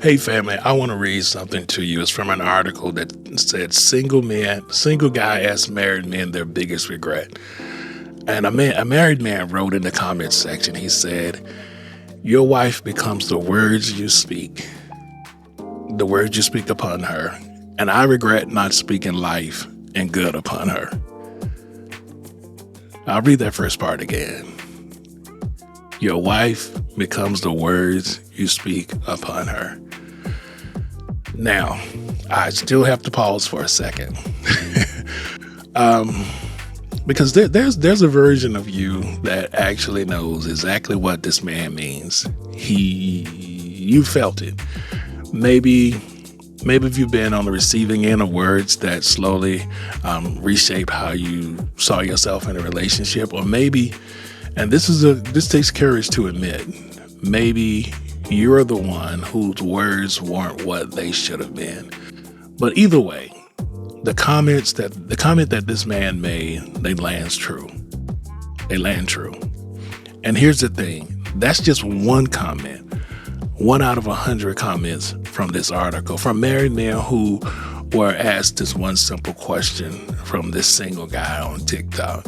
Hey family, I want to read something to you. It's from an article that said single guy asks married men their biggest regret. And a married man wrote in the comments section, he said, your wife becomes the words you speak upon her, and I regret not speaking life and good upon her. I'll read that first part again. Your wife becomes the words you speak upon her. Now, I still have to pause for a second. Because there's a version of you that actually knows exactly what this man means. You felt it. Maybe if you've been on the receiving end of words that slowly reshape how you saw yourself in a relationship, or maybe, and this takes courage to admit, maybe you're the one whose words weren't what they should have been. But either way, the comment that this man made, they land true. And here's the thing, that's just one comment. 1 out of 100 comments from this article, from married men who were asked this one simple question from this single guy on TikTok.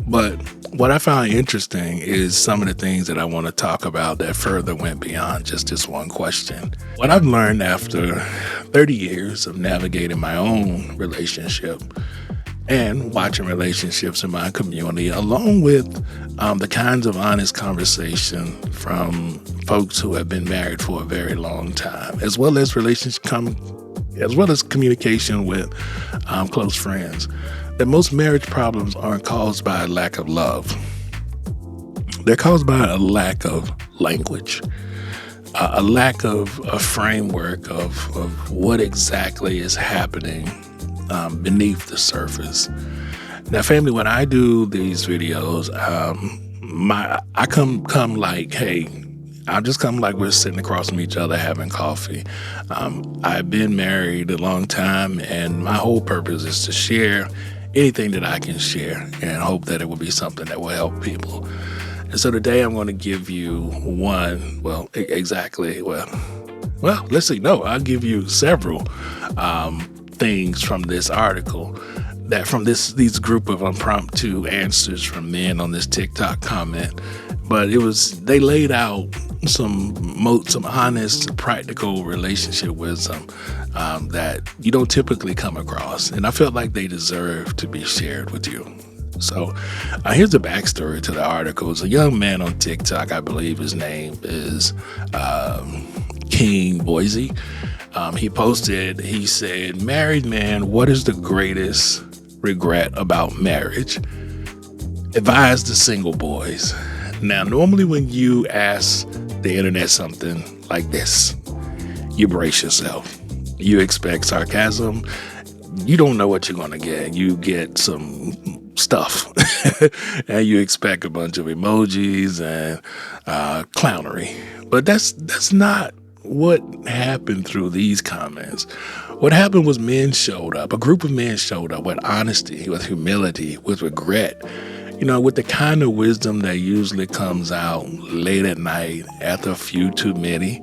But what I found interesting is some of the things that I want to talk about that further went beyond just this one question. What I've learned after 30 years of navigating my own relationship and watching relationships in my community, along with the kinds of honest conversation from folks who have been married for a very long time, as well as communication with close friends, that most marriage problems aren't caused by a lack of love. They're caused by a lack of language, a lack of a framework of what exactly is happening beneath the surface. Now, family, when I do these videos, I come like, hey, I just come like we're sitting across from each other having coffee. I've been married a long time, and my whole purpose is to share anything that I can share and hope that it will be something that will help people. And so today I'm going to give you I'll give you several things from this article, that from these group of impromptu answers from men on this TikTok comment. But they laid out some honest, practical relationship wisdom that you don't typically come across. And I felt like they deserve to be shared with you. So here's the backstory to the article. It's a young man on TikTok, I believe his name is King Boise. He said, married man, what is the greatest regret about marriage? Advise the single boys. Now, normally when you ask the internet something like this, you brace yourself. You expect sarcasm. You don't know what you're going to get. You get some stuff and you expect a bunch of emojis and clownery. But that's not what happened through these comments. What happened was a group of men showed up with honesty, with humility, with regret, with the kind of wisdom that usually comes out late at night after a few too many,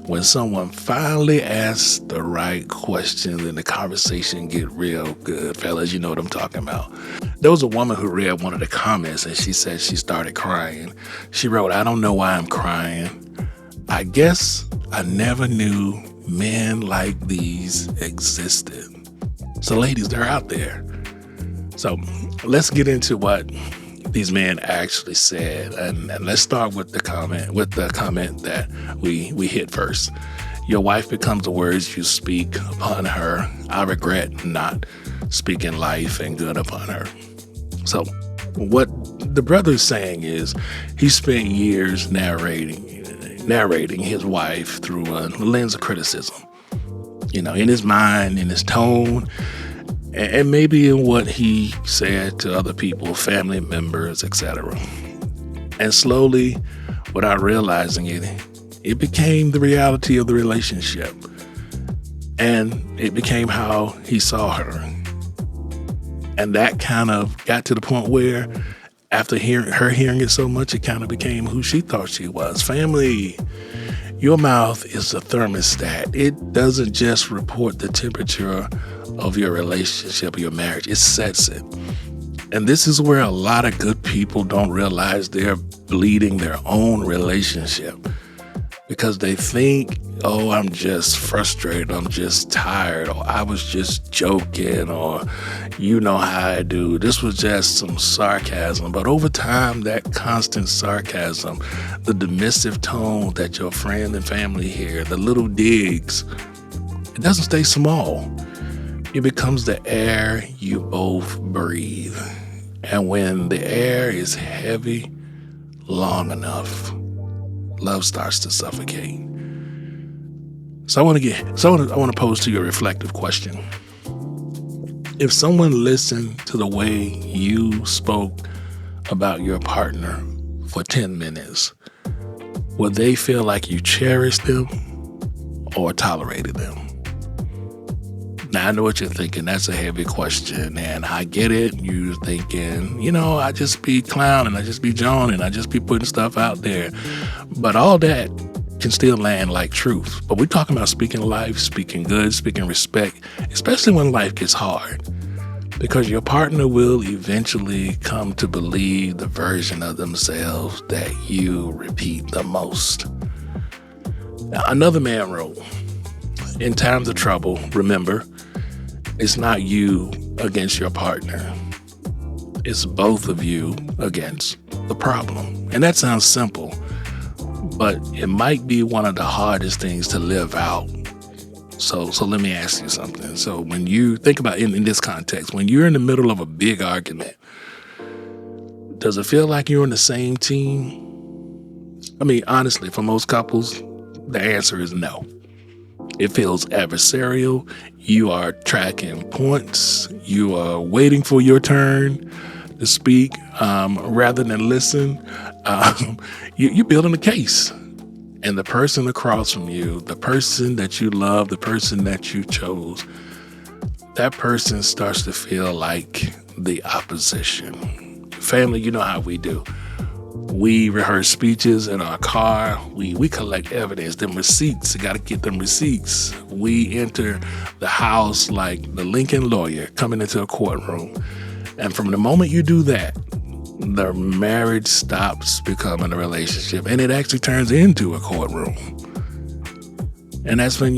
when someone finally asks the right questions and the conversation get real good. Fellas, you know what I'm talking about. There was a woman who read one of the comments and she said she started crying. She wrote, I don't know why I'm crying. I guess I never knew men like these existed. So ladies, they're out there. So let's get into what these men actually said, and let's start with the comment that we hit first. Your wife becomes the words you speak upon her. I regret not speaking life and good upon her. So what the brother's saying is he spent years narrating his wife through a lens of criticism, in his mind, in his tone, and maybe in what he said to other people, family members, etc. And slowly, without realizing it, it became the reality of the relationship. And it became how he saw her. And that kind of got to the point where after hearing it so much, it kind of became who she thought she was. Family, Your mouth is a thermostat. It doesn't just report the temperature of your relationship or your marriage, it sets it. And this is where a lot of good people don't realize they're bleeding their own relationship because they think, oh, I'm just frustrated, I'm just tired, or I was just joking, or you know how I do. This was just some sarcasm. But over time, that constant sarcasm, the dismissive tone that your friend and family hear, the little digs, it doesn't stay small. It becomes the air you both breathe. And when the air is heavy long enough, love starts to suffocate. So I want to pose to you a reflective question. If someone listened to the way you spoke about your partner for 10 minutes, would they feel like you cherished them or tolerated them? Now, I know what you're thinking. That's a heavy question, and I get it. You're thinking, I just be clowning, I just be joning, I just be putting stuff out there. But all that can still land like truth. But we're talking about speaking life, speaking good, speaking respect, especially when life gets hard. Because your partner will eventually come to believe the version of themselves that you repeat the most. Now, another man wrote, in times of trouble, remember, it's not you against your partner. It's both of you against the problem. And that sounds simple, but it might be one of the hardest things to live out. So let me ask you something. So when you think about in this context, when you're in the middle of a big argument, does it feel like you're on the same team? I mean, honestly, for most couples, the answer is no. It feels adversarial. You are tracking points. You are waiting for your turn to speak rather than listen. You're building a case. And the person across from you, the person that you love, the person that you chose, that person starts to feel like the opposition. Family, you know how we do. We rehearse speeches in our car. We collect evidence, them receipts. You got to get them receipts. We enter the house like the Lincoln lawyer coming into a courtroom. And from the moment you do that, the marriage stops becoming a relationship and it actually turns into a courtroom. And that's when,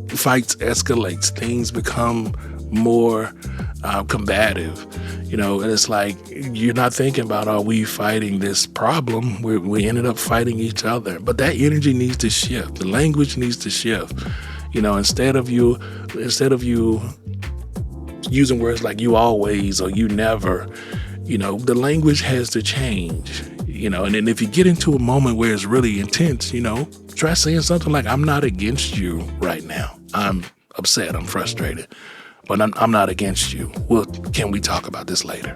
fights escalates. Things become more combative. And it's like you're not thinking about, are we fighting this problem? We ended up fighting each other. But that energy needs to shift. The language needs to shift. Instead of you using words like you always or you never, the language has to change. And then if you get into a moment where it's really intense, try saying something like, I'm not against you right now. I'm upset. I'm frustrated. But I'm not against you. Well, can we talk about this later?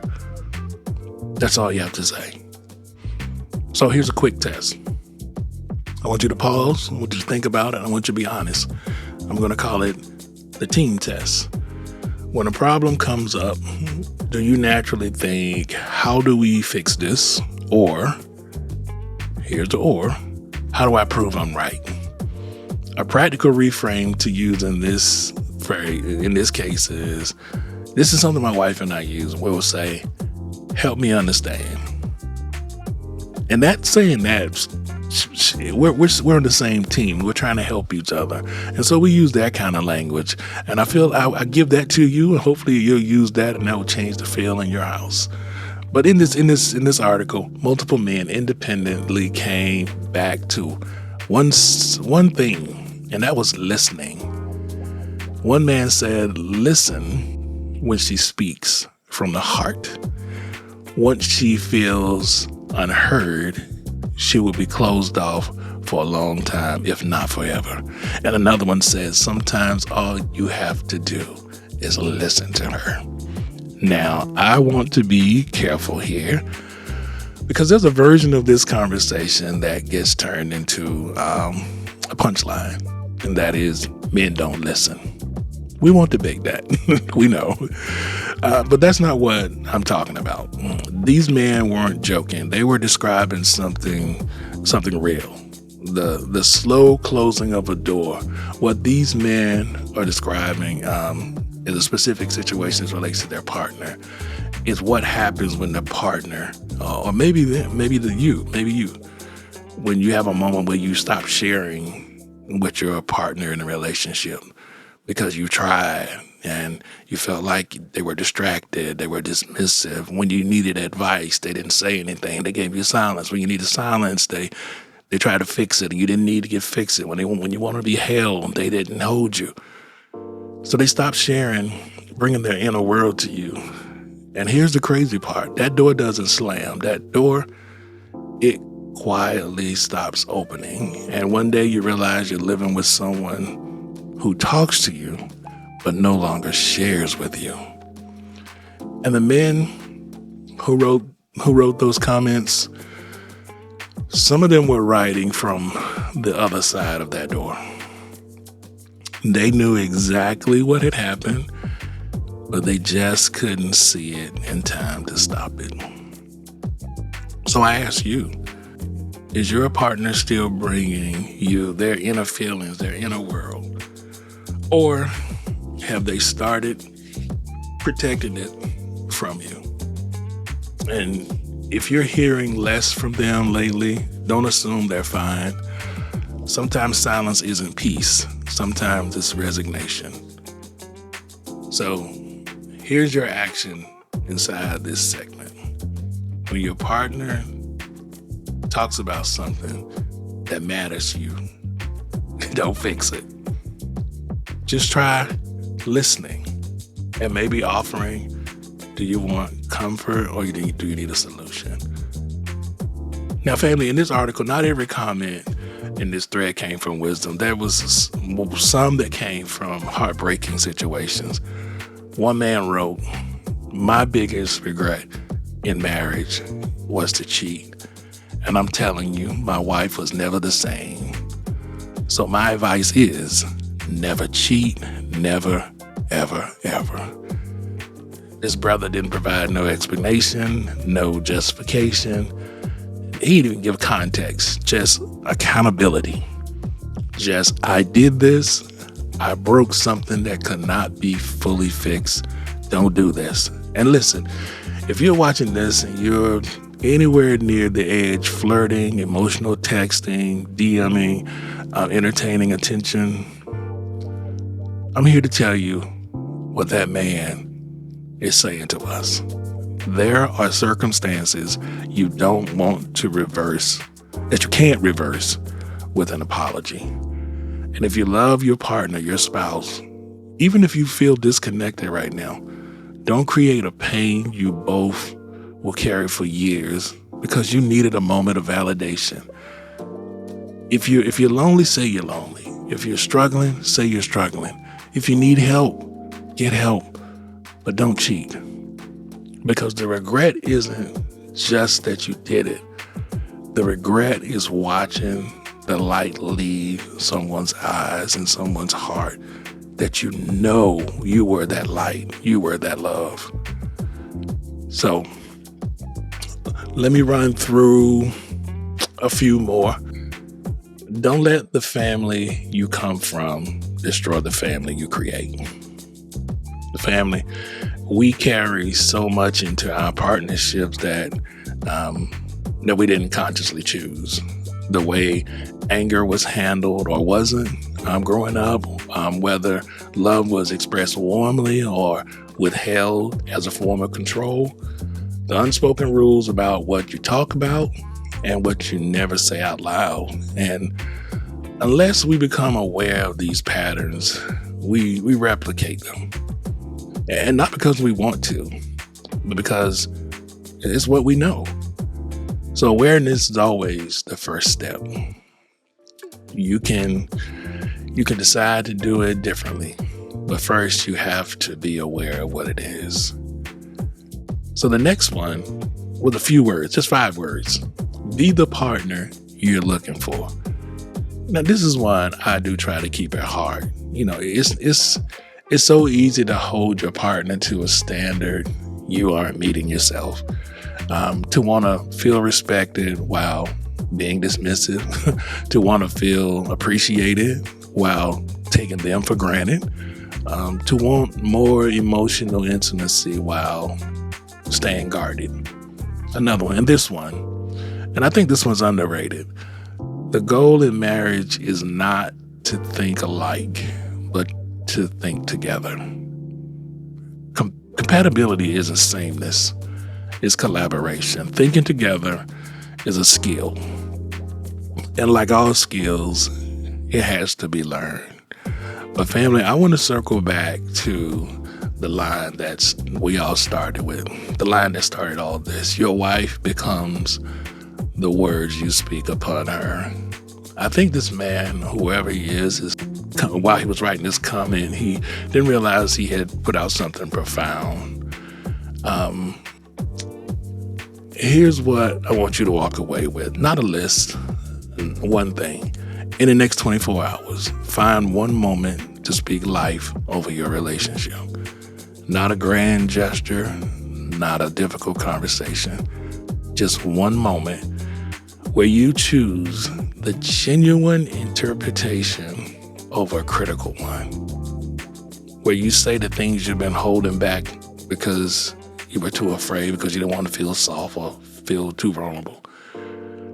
That's all you have to say. So here's a quick test. I want you to pause. I want you to think about it. I want you to be honest. I'm going to call it the teen test. When a problem comes up, do you naturally think, how do we fix this? Or, here's the or, how do I prove I'm right? A practical reframe to use in this case is, this is something my wife and I use. We'll say, help me understand. And that's saying that we're on the same team. We're trying to help each other. And so we use that kind of language. And I feel I give that to you, and hopefully you'll use that and that will change the feel in your house. But in this article, multiple men independently came back to one thing, and that was listening. One man said, listen when she speaks from the heart. Once she feels unheard, she will be closed off for a long time, if not forever. And another one says, sometimes all you have to do is listen to her. Now, I want to be careful here because there's a version of this conversation that gets turned into a punchline, and that is men don't listen. We won't debate that. We know. But that's not what I'm talking about. These men weren't joking. They were describing something real. the slow closing of a door. What these men are describing in the specific situations relates to their partner is what happens when the partner, or maybe you, when you have a moment where you stop sharing with your partner in a relationship because you tried and you felt like they were distracted, they were dismissive. When you needed advice, they didn't say anything. They gave you silence. When you needed silence, they tried to fix it and you didn't need to get fixed. When you wanted to be held, they didn't hold you. So they stopped sharing, bringing their inner world to you. And here's the crazy part. That door doesn't slam. That door, it quietly stops opening. And one day you realize you're living with someone who talks to you, but no longer shares with you. And the men who wrote those comments, some of them were writing from the other side of that door. They knew exactly what had happened, but they just couldn't see it in time to stop it. So I ask you, is your partner still bringing you their inner feelings, their inner world? Or have they started protecting it from you? And if you're hearing less from them lately, don't assume they're fine. Sometimes silence isn't peace. Sometimes it's resignation. So here's your action inside this segment. When your partner talks about something that matters to you, don't fix it. Just try listening and maybe offering, do you want comfort or do you need a solution? Now, family, in this article, not every comment in this thread came from wisdom. There was some that came from heartbreaking situations. One man wrote, "My biggest regret in marriage was to cheat. And I'm telling you, my wife was never the same. So my advice is never cheat, never, ever, ever." This brother didn't provide no explanation, no justification. He didn't even give context, just accountability. Just, I did this. I broke something that could not be fully fixed. Don't do this. And listen, if you're watching this and you're anywhere near the edge, flirting, emotional texting, DMing, entertaining attention, I'm here to tell you what that man is saying to us. There are circumstances you don't want to reverse, that you can't reverse with an apology. And if you love your partner, your spouse, even if you feel disconnected right now, don't create a pain you both will carry for years because you needed a moment of validation. If you're lonely, say you're lonely. If you're struggling, say you're struggling. If you need help, get help, but don't cheat. Because the regret isn't just that you did it. The regret is watching the light leave someone's eyes and someone's heart, that you know you were that light, you were that love. So let me run through a few more. Don't let the family you come from destroy the family you create. The family, we carry so much into our partnerships that we didn't consciously choose. The way anger was handled or wasn't growing up, whether love was expressed warmly or withheld as a form of control, the unspoken rules about what you talk about and what you never say out loud. And unless we become aware of these patterns, we replicate them. And not because we want to, but because it's what we know. So awareness is always the first step. You can decide to do it differently, but first you have to be aware of what it is. So the next one, with a few words, just 5 words, be the partner you're looking for. Now, this is one I do try to keep at heart. You know, it's so easy to hold your partner to a standard you aren't meeting yourself, to want to feel respected while being dismissive, to want to feel appreciated while taking them for granted, to want more emotional intimacy while staying guarded. Another one, and this one, and I think this one's underrated. The goal in marriage is not to think alike, but to think together. Compatibility isn't sameness, it's collaboration. Thinking together is a skill. And like all skills, it has to be learned. But family, I want to circle back to the line that we all started with, the line that started all this. Your wife becomes the words you speak upon her. I think this man, whoever he is while he was writing this comment, he didn't realize he had put out something profound. Here's what I want you to walk away with. Not a list, one thing. In the next 24 hours, find one moment to speak life over your relationship. Not a grand gesture, not a difficult conversation. Just one moment where you choose the genuine interpretation over a critical one. Where you say the things you've been holding back because you were too afraid, because you didn't want to feel soft or feel too vulnerable.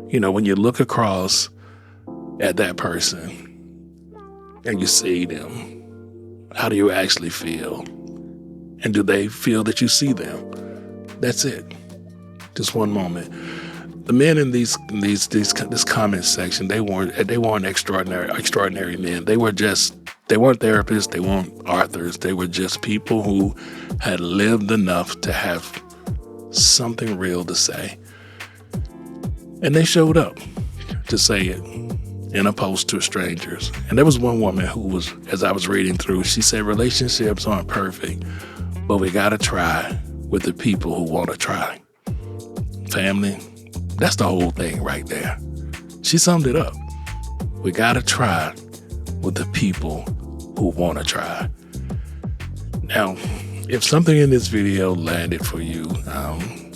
You know, when you look across at that person and you see them, how do you actually feel? And do they feel that you see them? That's it. Just one moment. The men in this comment section, they weren't extraordinary men. They weren't therapists, they weren't authors. They were just people who had lived enough to have something real to say. And they showed up to say it in a post to strangers. And there was one woman who was, as I was reading through, she said, relationships aren't perfect, but we gotta try with the people who wanna try. Family, that's the whole thing right there. She summed it up. We gotta try with the people who wanna try. Now, if something in this video landed for you,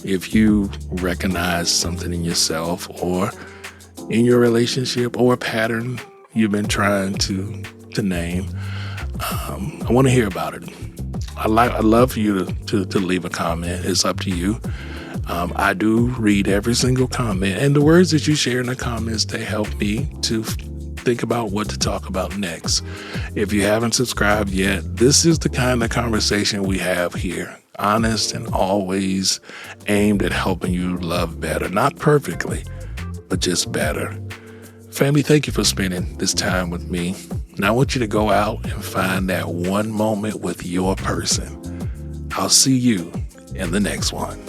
if you recognize something in yourself or in your relationship or a pattern you've been trying to name, I want to hear about it. I'd love for you to leave a comment. It's up to you. I do read every single comment, and the words that you share in the comments, they help me to think about what to talk about next. If you haven't subscribed yet, this is the kind of conversation we have here. Honest and always aimed at helping you love better. Not perfectly, but just better. Family, thank you for spending this time with me. Now I want you to go out and find that one moment with your person. I'll see you in the next one.